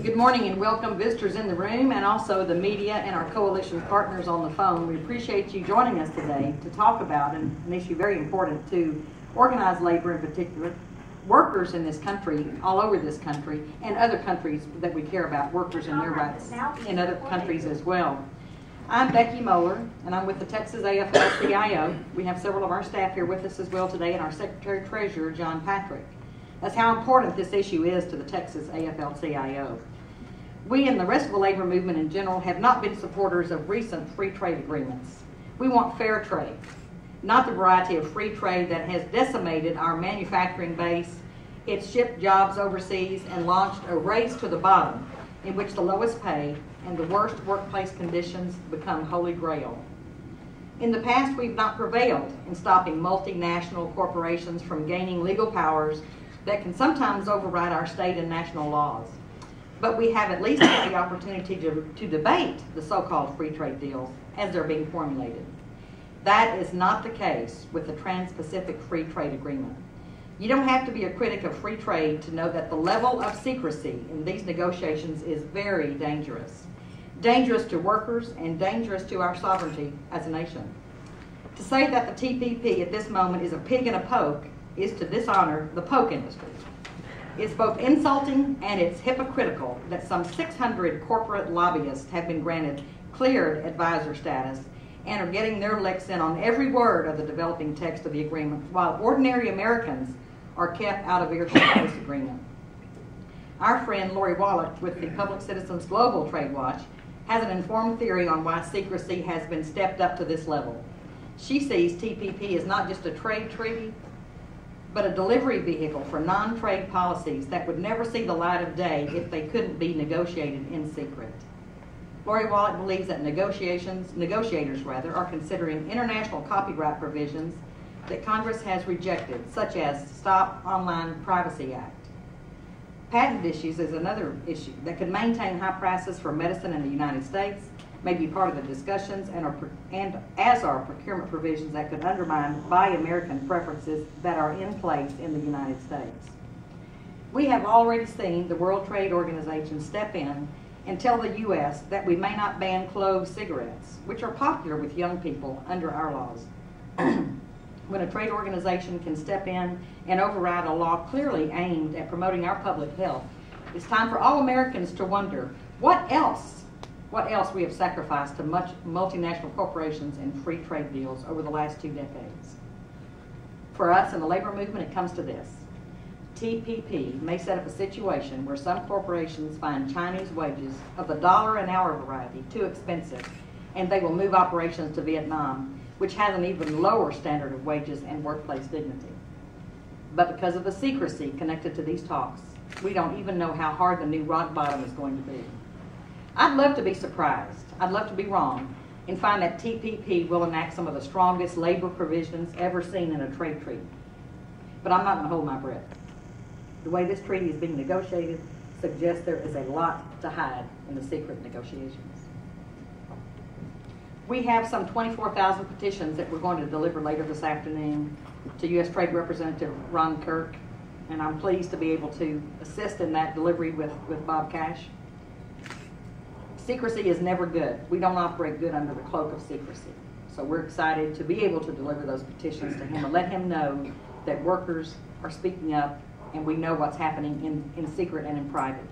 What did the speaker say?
Good morning and welcome visitors in the room and also the media and our coalition partners on the phone. We appreciate you joining us today to talk about an issue very important to organized labor in particular, workers in this country, all over this country, and other countries that we care about, workers and their rights in other countries as well. I'm Becky Moeller, and I'm with the Texas AFL-CIO. We have several of our staff here with us as well today, and our Secretary-Treasurer, John Patrick. That's how important this issue is to the Texas AFL-CIO. We and the rest of the labor movement in general have not been supporters of recent free trade agreements. We want fair trade, not the variety of free trade that has decimated our manufacturing base, it's shipped jobs overseas, and launched a race to the bottom in which the lowest pay and the worst workplace conditions become holy grail. In the past, we've not prevailed in stopping multinational corporations from gaining legal powers that can sometimes override our state and national laws. But we have at least had the opportunity to debate the so-called free trade deals as they're being formulated. That is not the case with the Trans-Pacific Free Trade Agreement. You don't have to be a critic of free trade to know that the level of secrecy in these negotiations is very dangerous. Dangerous to workers and dangerous to our sovereignty as a nation. To say that the TPP at this moment is a pig in a poke is to dishonor the poke industry. It's both insulting and it's hypocritical that some 600 corporate lobbyists have been granted cleared advisor status and are getting their licks in on every word of the developing text of the agreement, while ordinary Americans are kept out of earshot of this agreement. Our friend Lori Wallach with the Public Citizens Global Trade Watch has an informed theory on why secrecy has been stepped up to this level. She sees TPP as not just a trade treaty, but a delivery vehicle for non-trade policies that would never see the light of day if they couldn't be negotiated in secret. Lori Wallach believes that negotiators are considering international copyright provisions that Congress has rejected, such as Stop Online Privacy Act. Patent issues is another issue that could maintain high prices for medicine in the United States, may be part of the discussions, and as are procurement provisions that could undermine Buy American preferences that are in place in the United States. We have already seen the World Trade Organization step in and tell the U.S. that we may not ban clove cigarettes, which are popular with young people under our laws. When a trade organization can step in and override a law clearly aimed at promoting our public health, it's time for all Americans to wonder what else we have sacrificed to much multinational corporations and free trade deals over the last 2 decades. For us in the labor movement, it comes to this. TPP may set up a situation where some corporations find Chinese wages of the $1 an hour variety too expensive, and they will move operations to Vietnam, which has an even lower standard of wages and workplace dignity. But because of the secrecy connected to these talks, we don't even know how hard the new rock bottom is going to be. I'd love to be surprised, I'd love to be wrong, and find that TPP will enact some of the strongest labor provisions ever seen in a trade treaty. But I'm not going to hold my breath. The way this treaty is being negotiated suggests there is a lot to hide in the secret negotiations. We have some 24,000 petitions that we're going to deliver later this afternoon to U.S. Trade Representative Ron Kirk, and I'm pleased to be able to assist in that delivery with Bob Cash. Secrecy is never good. We don't operate good under the cloak of secrecy. So we're excited to be able to deliver those petitions to him and let him know that workers are speaking up and we know what's happening in secret and in private.